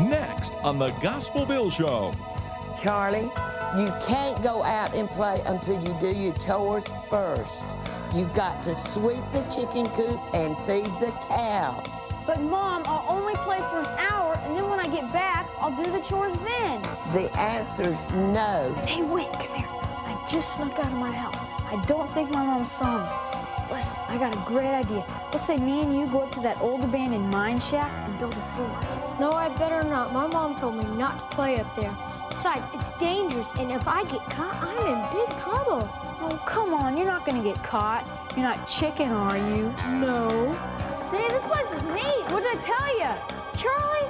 Next on the Gospel Bill Show. Charlie, you can't go out and play until you do your chores first. You've got to sweep the chicken coop and feed the cows. But Mom, I'll only play for an hour, and then when I get back, I'll do the chores then. The answer's no. Hey, wait, come here. I just snuck out of my house. I don't think my mom saw me. Listen, I got a great idea. Let's say me and you go up to that old abandoned mine shaft and build a fort. No, I better not. My mom told me not to play up there. Besides, it's dangerous, and if I get caught, I'm in big trouble. Oh, come on, you're not gonna get caught. You're not chicken, are you? No. See, this place is neat. What did I tell you? Charlie,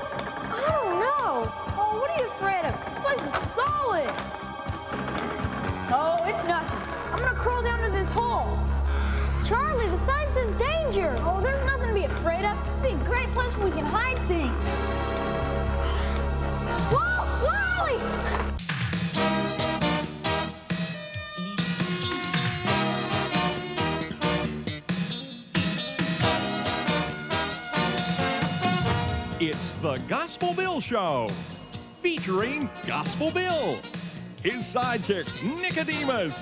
I don't know. Oh, what are you afraid of? This place is solid. Oh, it's nothing. I'm gonna crawl down to this hole. Charlie, the sign says danger. Oh, there's nothing to be afraid of. This would be a great place where we can hide things. Whoa, Lolly! It's the Gospel Bill Show, featuring Gospel Bill, his sidekick Nicodemus,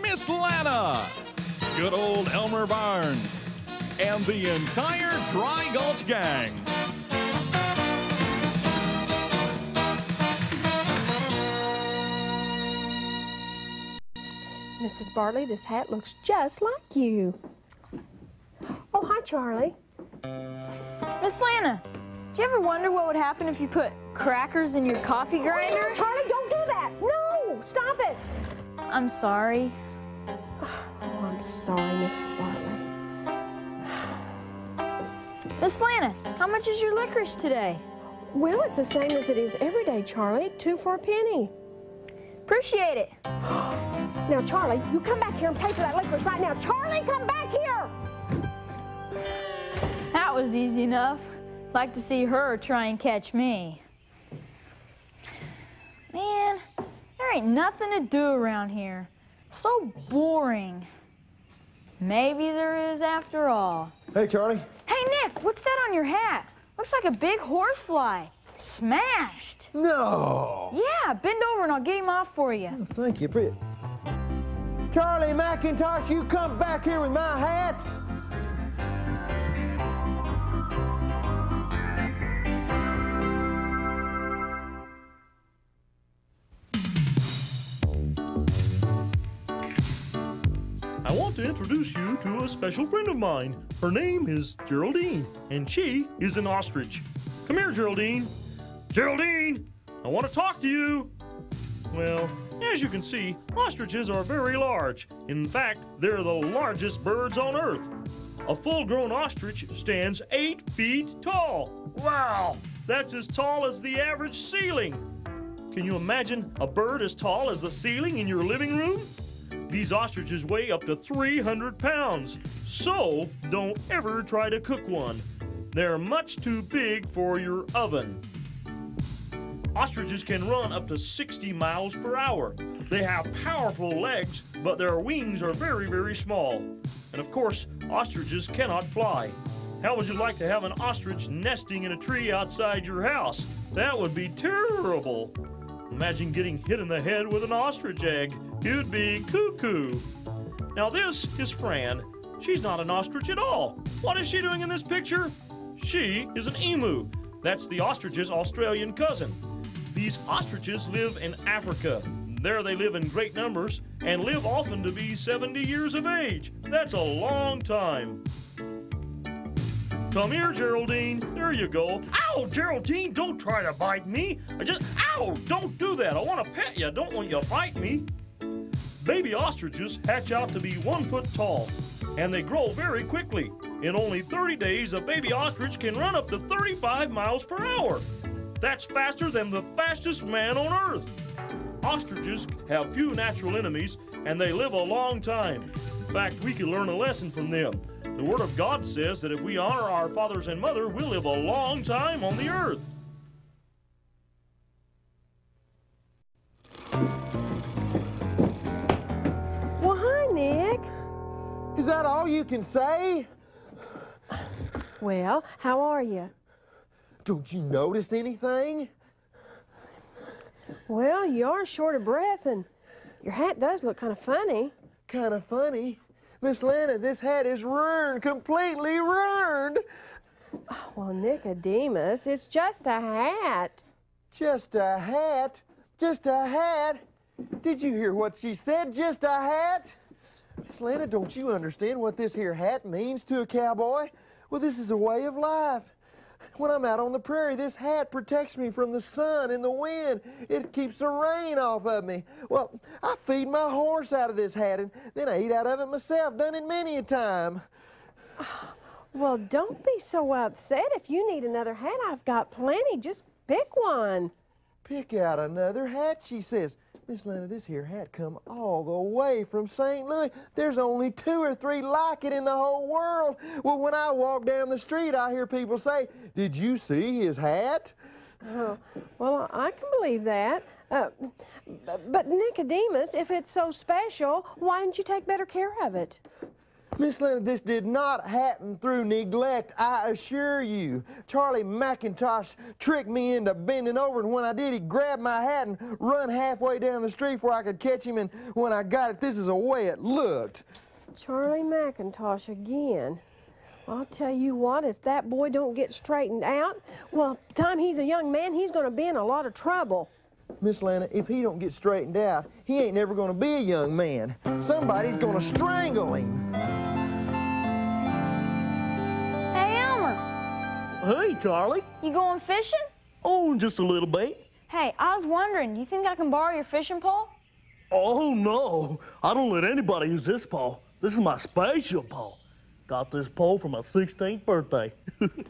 Miss Lana, good old Elmer Barnes, and the entire Dry Gulch gang. Mrs. Bartley, this hat looks just like you. Oh, hi, Charlie. Miss Lana, do you ever wonder what would happen if you put crackers in your coffee grinder? Oh, Charlie, don't do that. No, stop it. I'm sorry. Oh, I'm sorry, Mrs. Bartley. Miss Lana, how much is your licorice today? Well, it's the same as it is every day, Charlie. 2 for a penny. Appreciate it. Now, Charlie, you come back here and pay for that licorice right now. Charlie, come back here! That was easy enough. Like to see her try and catch me. Man, there ain't nothing to do around here. So boring. Maybe there is after all. Hey, Charlie. Hey, Nick, what's that on your hat? Looks like a big horsefly. Smashed. No. Yeah, bend over and I'll get him off for you. Oh, thank you, Britt. Charlie McIntosh, you come back here with my hat. I want to introduce you to a special friend of mine. Her name is Geraldine, and she is an ostrich. Come here, Geraldine. Geraldine, I want to talk to you. Well, as you can see, ostriches are very large. In fact, they're the largest birds on Earth. A full-grown ostrich stands 8 feet tall. Wow, that's as tall as the average ceiling. Can you imagine a bird as tall as the ceiling in your living room? These ostriches weigh up to 300 pounds, so don't ever try to cook one. They're much too big for your oven. Ostriches can run up to 60 miles per hour. They have powerful legs, but their wings are very, very small. And of course, ostriches cannot fly. How would you like to have an ostrich nesting in a tree outside your house? That would be terrible. Imagine getting hit in the head with an ostrich egg. You'd be cuckoo. Now this is Fran. She's not an ostrich at all. What is she doing in this picture? She is an emu. That's the ostrich's Australian cousin. These ostriches live in Africa. There they live in great numbers and live often to be 70 years of age. That's a long time. Come here, Geraldine. There you go. Ow, Geraldine, don't try to bite me. Ow, don't do that. I want to pet you. I don't want you to bite me. Baby ostriches hatch out to be 1 foot tall, and they grow very quickly. In only 30 days, a baby ostrich can run up to 35 miles per hour. That's faster than the fastest man on Earth. Ostriches have few natural enemies, and they live a long time. In fact, we can learn a lesson from them. The Word of God says that if we honor our fathers and mother, we'll live a long time on the earth. Well, hi, Nick. Is that all you can say? Well, how are you? Don't you notice anything? Well, you are short of breath, and your hat does look kind of funny. Kind of funny. Miss Lana, this hat is ruined, completely ruined. Well, Nicodemus, it's just a hat. Just a hat? Just a hat? Did you hear what she said? Just a hat? Miss Lana, don't you understand what this here hat means to a cowboy? Well, this is a way of life. When I'm out on the prairie, this hat protects me from the sun and the wind. It keeps the rain off of me. Well, I feed my horse out of this hat, and then I eat out of it myself. Done it many a time. Well, don't be so upset. If you need another hat, I've got plenty. Just pick one. Pick out another hat, she says. Miss Lana, this here hat come all the way from St. Louis. There's only 2 or 3 like it in the whole world. Well, when I walk down the street, I hear people say, "Did you see his hat?" Oh, well, I can believe that. But Nicodemus, if it's so special, why didn't you take better care of it? Miss Lana, this did not happen through neglect, I assure you. Charlie McIntosh tricked me into bending over, and when I did, he grabbed my hat and run halfway down the street before I could catch him, and when I got it, this is the way it looked. Charlie McIntosh again. I'll tell you what, if that boy don't get straightened out, well, by the time he's a young man, he's going to be in a lot of trouble. Miss Lana, if he don't get straightened out, he ain't never going to be a young man. Somebody's going to strangle him. Hey, Elmer, Hey, Charlie. you going fishing? Oh, just a little bit. Hey, I was wondering, do you think I can borrow your fishing pole? Oh, no. I don't let anybody use this pole. This is my special pole. Got this pole for my 16th birthday.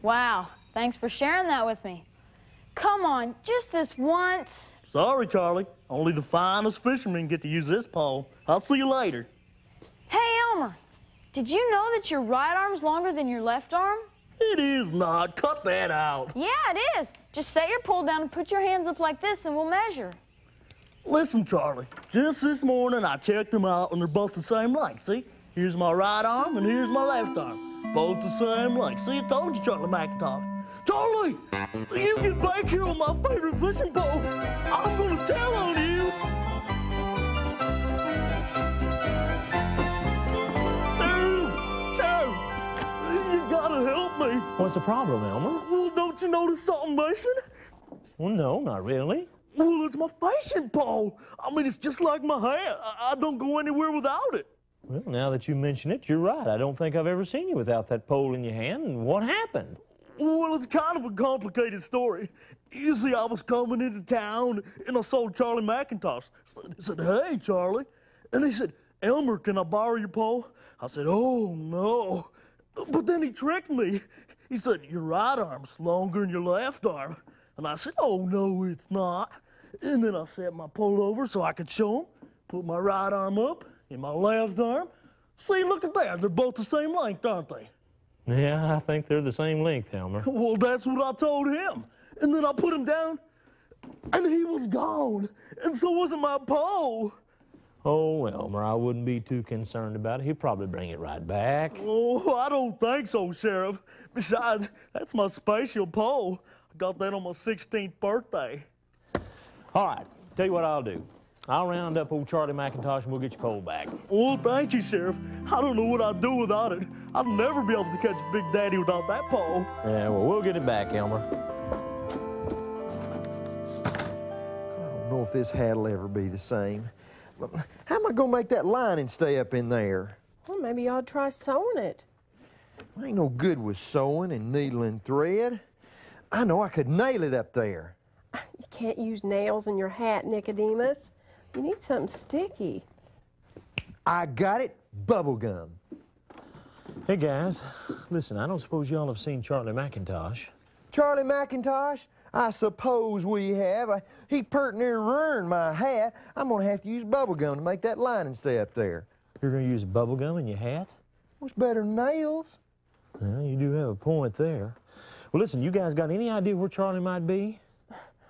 Wow, thanks for sharing that with me. Come on, just this once. Sorry, Charlie. Only the finest fishermen get to use this pole. I'll see you later. Hey, Elmer, did you know that your right arm's longer than your left arm? It is not. Cut that out. Yeah, it is. Just set your pole down and put your hands up like this and we'll measure. Listen, Charlie. Just this morning, I checked them out, and they're both the same length. See? Here's my right arm, and here's my left arm. Both the same length. See, I told you, Charlie McIntosh. Charlie! You get back here on my favorite fishing pole. I'm gonna tell on you. Sheriff! You gotta help me. What's the problem, Elmer? Well, don't you notice something missing? Well, no, not really. Well, it's my fishing pole. I mean, it's just like my hat. I don't go anywhere without it. Well, now that you mention it, you're right. I don't think I've ever seen you without that pole in your hand. And what happened? Well, it's kind of a complicated story. You see, I was coming into town, and I saw Charlie McIntosh. I said, "Hey, Charlie." And he said, "Elmer, can I borrow your pole?" I said, "Oh, no." But then he tricked me. He said, "Your right arm's longer than your left arm." And I said, "Oh, no, it's not." And then I set my pole over so I could show him, put my right arm up and my left arm. See, look at that. They're both the same length, aren't they? Yeah, I think they're the same length, Elmer. Well, that's what I told him. And then I put him down, and he was gone. And so wasn't my pole. Oh, Elmer, I wouldn't be too concerned about it. He'll probably bring it right back. Oh, I don't think so, Sheriff. Besides, that's my special pole. I got that on my 16th birthday. All right, tell you what I'll do. I'll round up old Charlie McIntosh and we'll get your pole back. Well, thank you, Sheriff. I don't know what I'd do without it. I'd never be able to catch Big Daddy without that pole. Yeah, well, we'll get it back, Elmer. I don't know if this hat'll ever be the same. How am I gonna make that lining stay up in there? Well, maybe you ought to try sewing it. I ain't no good with sewing and needle and thread. I know I could nail it up there. You can't use nails in your hat, Nicodemus. You need something sticky. I got it, bubble gum. Hey, guys, listen, I don't suppose y'all have seen Charlie McIntosh. Charlie McIntosh? I suppose we have. He pert near ruined my hat. I'm gonna have to use bubble gum to make that lining stay up there. You're gonna use bubble gum in your hat? What's better than nails? Well, you do have a point there. Well, listen, you guys got any idea where Charlie might be?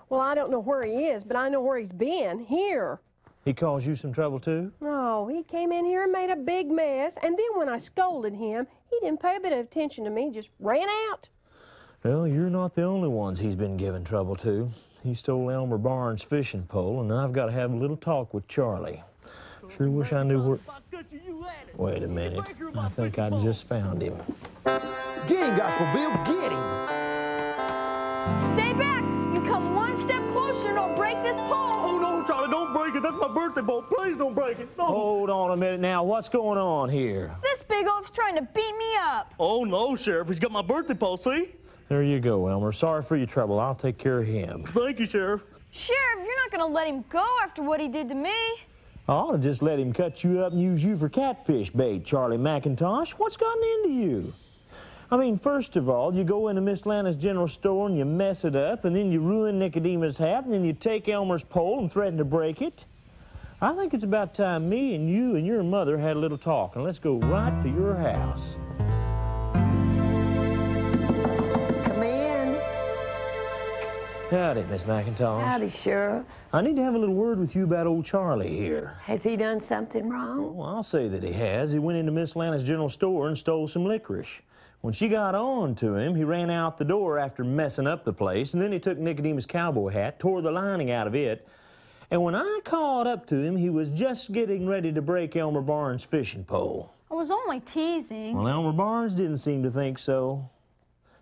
Well, I don't know where he is, but I know where he's been, here. He caused you some trouble, too? No, he came in here and made a big mess, and then when I scolded him, he didn't pay a bit of attention to me, just ran out. Well, you're not the only ones he's been giving trouble to. He stole Elmer Barnes' fishing pole, and I've got to have a little talk with Charlie. Sure wish I knew where... Wait a minute. I think I just found him. Get him, Gospel Bill, get him! Stay back! You come one step closer and I'll break this pole! Oh, no, Charlie, don't break it. That's my birthday pole. Please don't break it. No. Hold on a minute now. What's going on here? This big oaf's trying to beat me up! Oh, no, Sheriff. He's got my birthday pole, see? There you go, Elmer. Sorry for your trouble. I'll take care of him. Thank you, Sheriff. Sheriff, you're not gonna let him go after what he did to me. I ought to just let him cut you up and use you for catfish bait, Charlie McIntosh. What's gotten into you? I mean, first of all, you go into Miss Lana's general store and you mess it up, and then you ruin Nicodemus' hat, and then you take Elmer's pole and threaten to break it. I think it's about time me and you and your mother had a little talk, and let's go right to your house. Come in. Howdy, Miss McIntosh. Howdy, Sheriff. I need to have a little word with you about old Charlie here. Has he done something wrong? Well, I'll say that he has. He went into Miss Lana's general store and stole some licorice. When she got on to him, he ran out the door after messing up the place, and then he took Nicodemus' cowboy hat, tore the lining out of it, and when I called up to him, he was just getting ready to break Elmer Barnes' fishing pole. I was only teasing. Well, Elmer Barnes didn't seem to think so.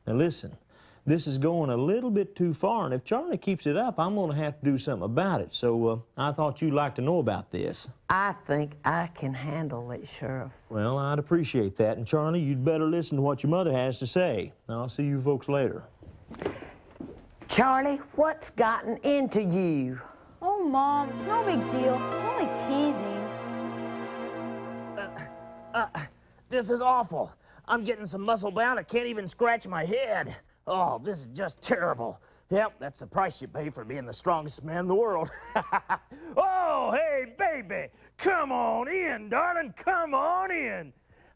Now listen, this is going a little bit too far, and if Charlie keeps it up, I'm going to have to do something about it. So I thought you'd like to know about this. I think I can handle it, Sheriff. Well, I'd appreciate that. And Charlie, you'd better listen to what your mother has to say. I'll see you folks later. Charlie, what's gotten into you? Oh, Mom, it's no big deal. I'm only teasing. This is awful. I'm getting so muscle bound I can't even scratch my head. Oh, this is just terrible. Yep, that's the price you pay for being the strongest man in the world. Oh, hey, baby. Come on in, darling. Come on in.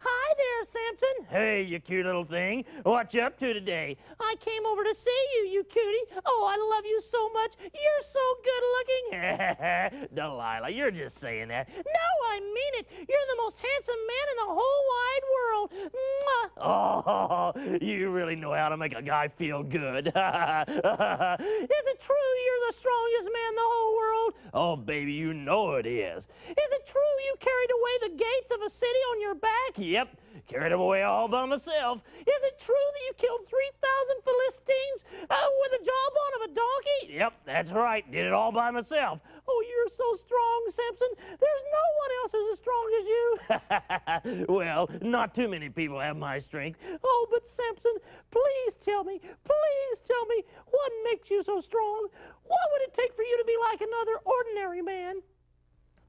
Hi there, Samson. Hey, you cute little thing. What you up to today? I came over to see you, you cutie. Oh, I love you so much. You're so good looking. Delilah, you're just saying that. No, I mean it. You're the most handsome man in the whole wide world. Mwah. Oh, you really know how to make a guy feel good. Is it true you're the strongest man in the whole world? Oh, baby, you know it is. Is it true you carried away the gates of a city on your back? Yep, carried them away all by myself. Is it true that you killed 3,000 Philistines with the jawbone of a donkey? Yep, that's right. Did it all by myself. Oh, you're so strong, Samson. There's no one else who's as strong as you. Well, not too many people have my strength. Oh, but Samson, please tell me, what makes you so strong? What would it take for you to be like another ordinary man?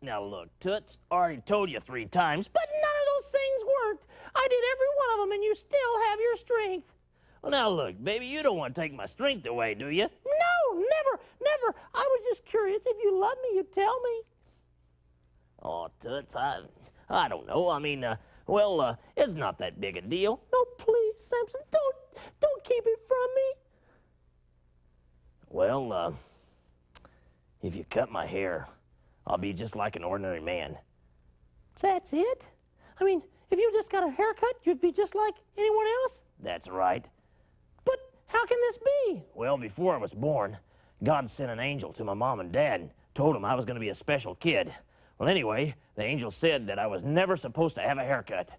Now look, Toots, I already told you 3 times, but none of those things worked. I did every one of them, and you still have your strength. Well, now look, baby, you don't want to take my strength away, do you? No, never, never. I was just curious. If you love me, you'd tell me. Oh, Toots, I don't know. I mean, well, it's not that big a deal. No, please, Samson, don't keep it from me. Well, if you cut my hair, I'll be just like an ordinary man. That's it? I mean, if you just got a haircut, you'd be just like anyone else? That's right. But how can this be? Well, before I was born, God sent an angel to my mom and dad and told them I was going to be a special kid. Well, anyway, the angel said that I was never supposed to have a haircut.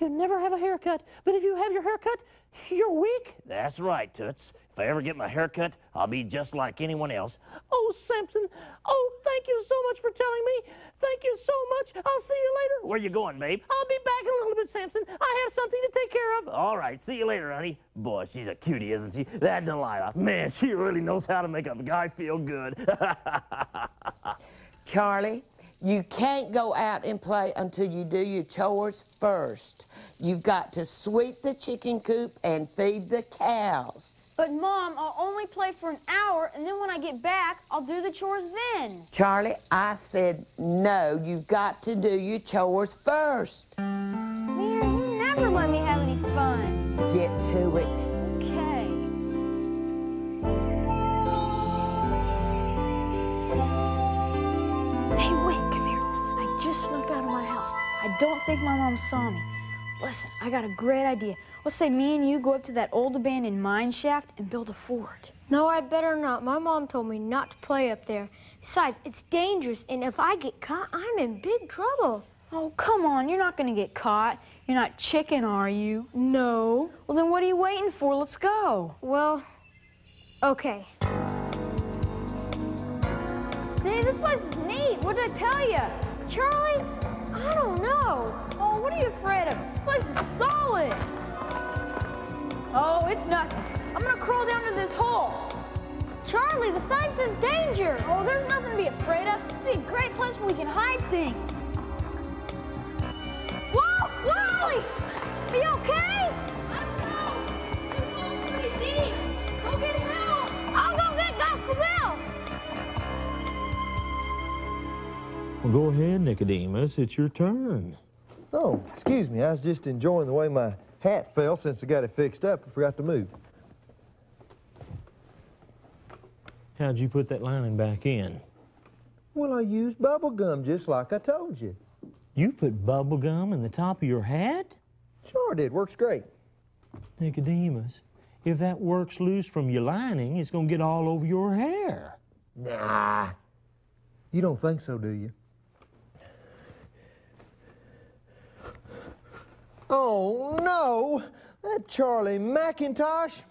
You never have a haircut, but if you have your haircut, you're weak? That's right, Toots. If I ever get my haircut, I'll be just like anyone else. Oh, Samson, oh, thank you so much for telling me. Thank you so much. I'll see you later. Where you going, babe? I'll be back in a little bit, Samson. I have something to take care of. All right, see you later, honey. Boy, she's a cutie, isn't she? That Delilah. Man, she really knows how to make a guy feel good. Charlie, you can't go out and play until you do your chores first. You've got to sweep the chicken coop and feed the cows. But, Mom, I'll only play for an hour, and then when I get back, I'll do the chores then. Charlie, I said no. You've got to do your chores first. Man, you never let me have any fun. Get to it. Okay. Hey, wait, come here. I just snuck out of my house. I don't think my mom saw me. Listen, I got a great idea. Let's say me and you go up to that old abandoned mine shaft and build a fort. No, I better not. My mom told me not to play up there. Besides, it's dangerous, and if I get caught, I'm in big trouble. Oh, come on, you're not gonna get caught. You're not chicken, are you? No. Well, then what are you waiting for? Let's go. Well, okay. See, this place is neat. What did I tell you? Charlie, I don't know. Oh, what are you afraid of? This place is solid. Oh, it's nothing. I'm gonna crawl down to this hole. Charlie, the sign says danger. Oh, there's nothing to be afraid of. This would be a great place where we can hide things. Whoa! Charlie! Are you okay? I don't know. This hole's pretty deep. Go get help. I'll go get Gospel Bill. Well, go ahead, Nicodemus. It's your turn. Oh, excuse me. I was just enjoying the way my hat fell since I got it fixed up. I forgot to move. How'd you put that lining back in? Well, I used bubble gum just like I told you. You put bubble gum in the top of your hat? Sure did. Works great. Nicodemus, if that works loose from your lining, it's gonna get all over your hair. Nah. You don't think so, do you? Oh, no! That Charlie McIntosh?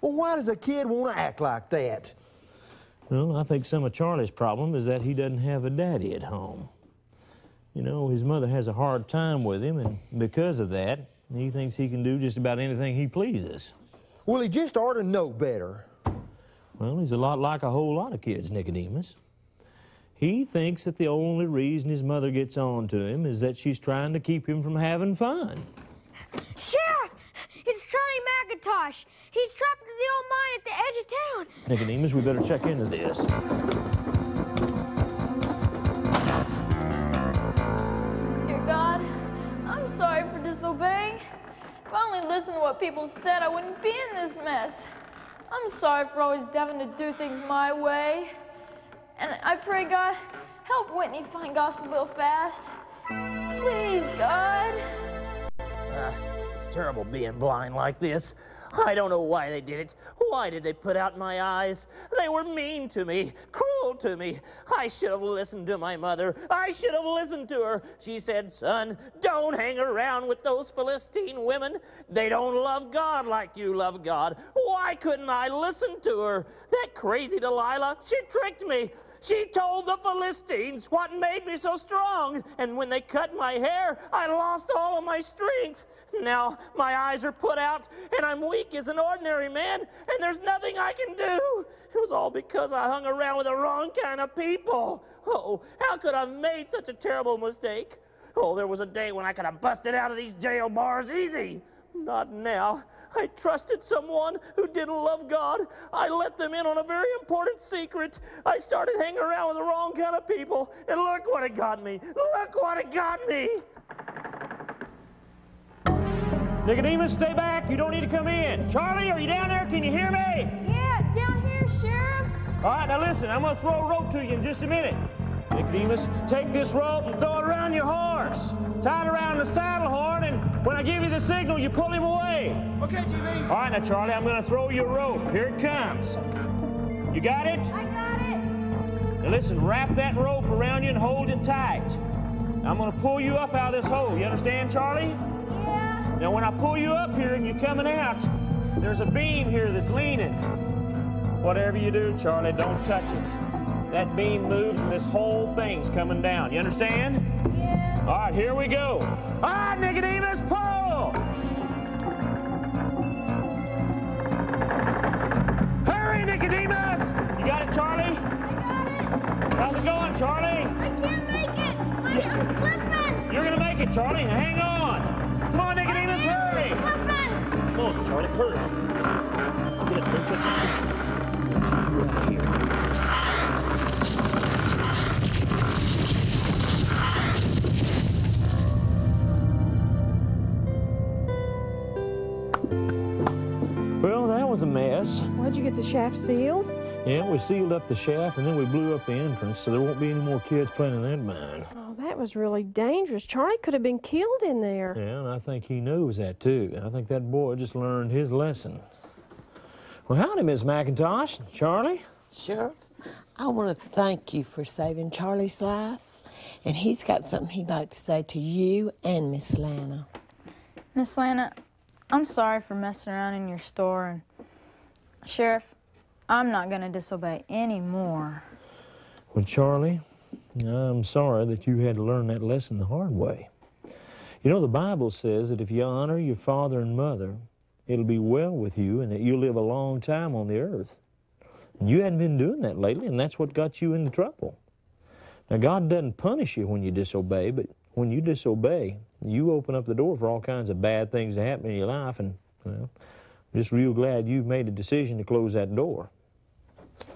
Well, why does a kid want to act like that? Well, I think some of Charlie's problem is that he doesn't have a daddy at home. You know, his mother has a hard time with him, and because of that, he thinks he can do just about anything he pleases. Well, he just ought to know better. Well, he's a lot like a whole lot of kids, Nicodemus. He thinks that the only reason his mother gets on to him is that she's trying to keep him from having fun. Sheriff! It's Charlie McIntosh. He's trapped in the old mine at the edge of town. Nicodemus, we better check into this. Dear God, I'm sorry for disobeying. If I only listened to what people said, I wouldn't be in this mess. I'm sorry for always having to do things my way. And I pray, God, help Whitney find Gospel Bill fast. Please, God. It's terrible being blind like this. I don't know why they did it. Why did they put out my eyes? They were mean to me, cruel to me. I should have listened to my mother. I should have listened to her. She said, son, don't hang around with those Philistine women. They don't love God like you love God. Why couldn't I listen to her? That crazy Delilah, she tricked me. She told the Philistines what made me so strong. And when they cut my hair, I lost all of my strength. Now my eyes are put out, and I'm weak as an ordinary man, and there's nothing I can do. It was all because I hung around with the wrong kind of people. Oh, how could I have made such a terrible mistake? Oh, there was a day when I could have busted out of these jail bars easy. Not now. I trusted someone who didn't love God. I let them in on a very important secret. I started hanging around with the wrong kind of people, and look what it got me. Look what it got me. Nicodemus, stay back. You don't need to come in. Charlie, are you down there? Can you hear me? Yeah, down here, Sheriff. All right, now listen. I'm going to throw a rope to you in just a minute. Nicodemus, take this rope and throw it around your horse. Tie it around the saddle horn, and when I give you the signal, you pull him away. Okay, GB. All right, now, Charlie, I'm going to throw you a rope. Here it comes. You got it? I got it. Now, listen, wrap that rope around you and hold it tight. I'm going to pull you up out of this hole. You understand, Charlie? Yeah. Now, when I pull you up here and you're coming out, there's a beam here that's leaning. Whatever you do, Charlie, don't touch it. That beam moves and this whole thing's coming down. You understand? Yes. All right, here we go. All right, Nicodemus, pull! Hurry, Nicodemus! You got it, Charlie? I got it. How's it going, Charlie? I can't make it. I'm slipping. You're gonna make it, Charlie. Hang on. Come on, Nicodemus, hurry! Slipping. Come on, Charlie, hurry. Get it, don't touch it. Get you out of here. Well, that was a mess. Why'd you get the shaft sealed? Yeah, we sealed up the shaft and then we blew up the entrance so there won't be any more kids playing in that mine. Oh, that was really dangerous. Charlie could have been killed in there. Yeah, and I think he knows that too. I think that boy just learned his lesson. Well, howdy, Miss McIntosh. Charlie? Sheriff, I want to thank you for saving Charlie's life. And he's got something he'd like to say to you and Miss Lana. Miss Lana, I'm sorry for messing around in your store. And Sheriff, I'm not going to disobey anymore. Well, Charlie, I'm sorry that you had to learn that lesson the hard way. You know, the Bible says that if you honor your father and mother, it'll be well with you and that you'll live a long time on the earth. And you hadn't been doing that lately, and that's what got you into trouble. Now, God doesn't punish you when you disobey, but when you disobey, you open up the door for all kinds of bad things to happen in your life, and, well, I'm just real glad you've made a decision to close that door.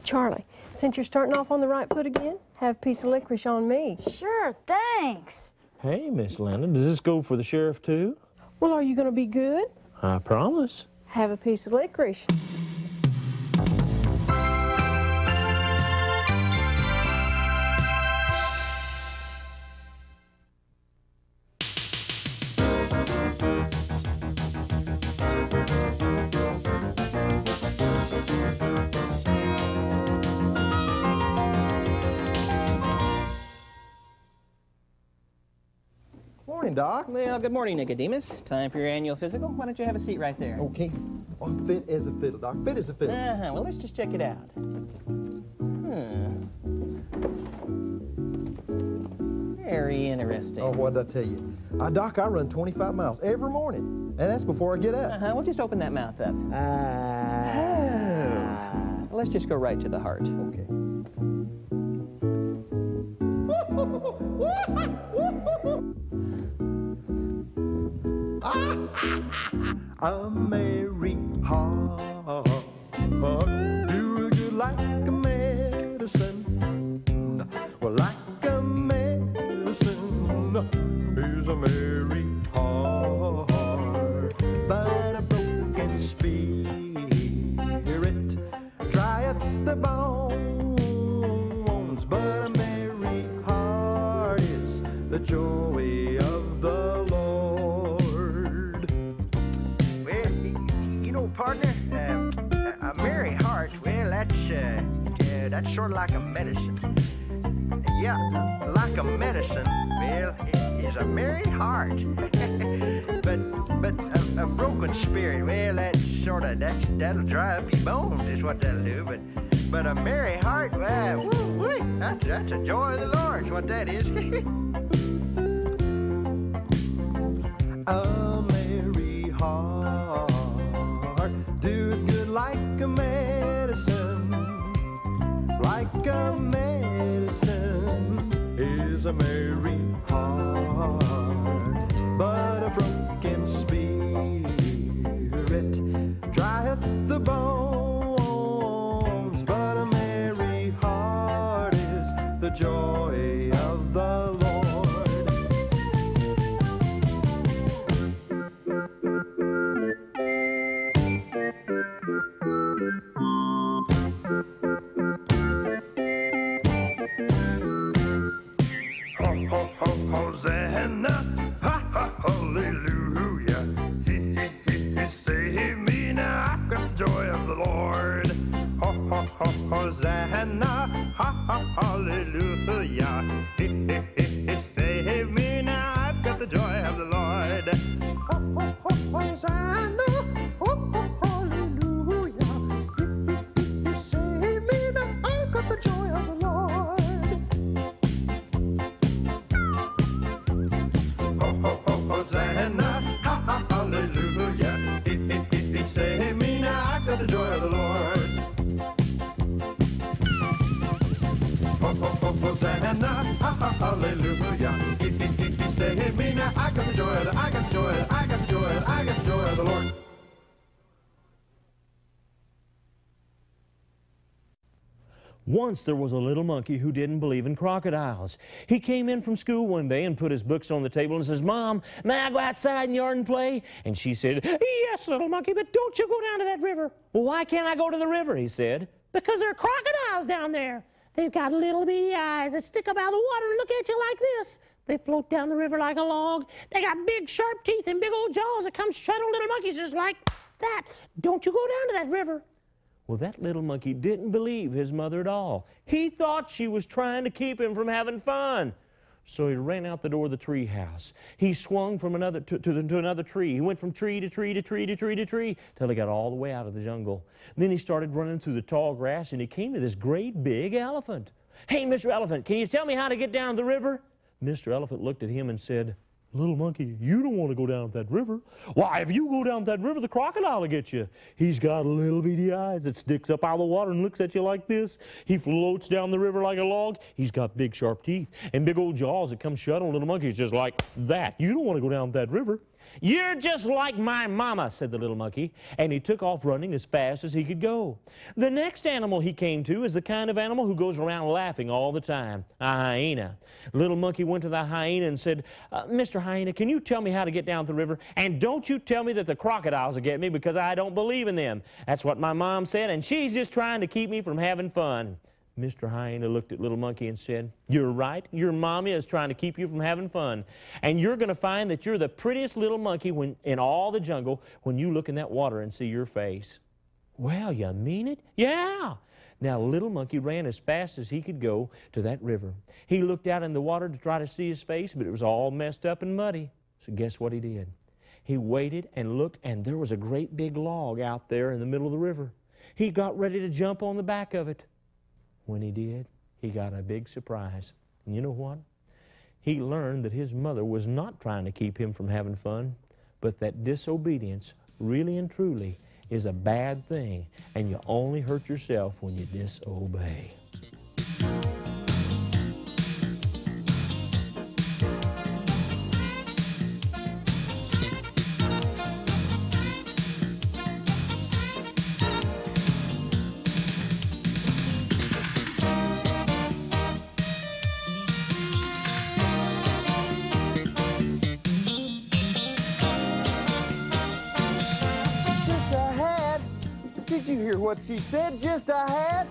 Charlie, since you're starting off on the right foot again, have a piece of licorice on me. Sure, thanks. Hey, Miss Lana, does this go for the sheriff, too? Well, are you going to be good? I promise. Have a piece of licorice. Morning, Doc. Well, good morning, Nicodemus. Time for your annual physical. Why don't you have a seat right there? Okay. I'm fit as a fiddle, Doc. Fit as a fiddle. Well, let's just check it out. Very interesting. Oh, what did I tell you? Doc, I run 25 miles every morning, and that's before I get up. Well, just open that mouth up. Let's just go right to the heart. Okay. A merry heart, do good like a medicine. Well, like a medicine is a merry heart, but a broken spirit drieth the bones. But a merry heart is the joy of the Lord. Well, you know, partner, a merry heart, well, that's sort of like a medicine. Yeah, like a medicine, well, is a merry heart. but a broken spirit, well, that'll dry up your bones, is what that'll do. But a merry heart, well, that's a joy of the Lord, is what that is. A merry heart doeth good like a medicine. Like a medicine is a merry heart, but a broken spirit drieth the bones. But a merry heart is the joy of the Lord. Hosanna, ha ha, hallelujah. He saved me, now I've got the joy of the Lord. Hosanna, ha ha, hallelujah. He saved me, now I've got the joy of the Lord. Hosanna, hallelujah. He saved me, now I've got the joy of the Lord. Hosanna, ha ha, hallelujah. He saved me, now I've got the joy of the Lord. Hosanna, ha ha, hallelujah. He saved me, now I got the joy of the, I got the joy of the, I got the joy of the, I got the joy of the Lord. Once there was a little monkey who didn't believe in crocodiles. He came in from school one day and put his books on the table and says, "Mom, may I go outside in the yard and play?" And she said, "Yes, little monkey, but don't you go down to that river." "Well, why can't I go to the river?" he said. Because there are crocodiles down there. They've got little bitty eyes that stick up out of the water and look at you like this. They float down the river like a log. They got big, sharp teeth and big old jaws that come shut on little monkeys just like that. Don't you go down to that river. Well, that little monkey didn't believe his mother at all. He thought she was trying to keep him from having fun. So he ran out the door of the tree house. He swung from another to another tree. He went from tree to tree to tree to tree to tree till he got all the way out of the jungle. Then he started running through the tall grass, and he came to this great big elephant. "Hey, Mr. Elephant, can you tell me how to get down the river?" Mr. Elephant looked at him and said, "Little monkey, you don't want to go down that river. Why, if you go down that river, the crocodile will get you. He's got little bitty eyes that sticks up out of the water and looks at you like this. He floats down the river like a log. He's got big sharp teeth and big old jaws that come shut on little monkeys just like that. You don't want to go down that river." "You're just like my mama," said the little monkey, and he took off running as fast as he could go. The next animal he came to is the kind of animal who goes around laughing all the time, a hyena. Little monkey went to that hyena and said, "Mr. Hyena, can you tell me how to get down the river? And don't you tell me that the crocodiles will get me, because I don't believe in them. That's what my mom said, and she's just trying to keep me from having fun." Mr. Hyena looked at Little Monkey and said, "You're right. Your mommy is trying to keep you from having fun. And you're going to find that you're the prettiest little monkey in all the jungle when you look in that water and see your face." "Well, you mean it?" "Yeah." Now, Little Monkey ran as fast as he could go to that river. He looked out in the water to try to see his face, but it was all messed up and muddy. So guess what he did? He waited and looked, and there was a great big log out there in the middle of the river. He got ready to jump on the back of it. When he did, he got a big surprise. And you know what? He learned that his mother was not trying to keep him from having fun, but that disobedience, really and truly, is a bad thing, and you only hurt yourself when you disobey. Did you hear what she said? Just a hat?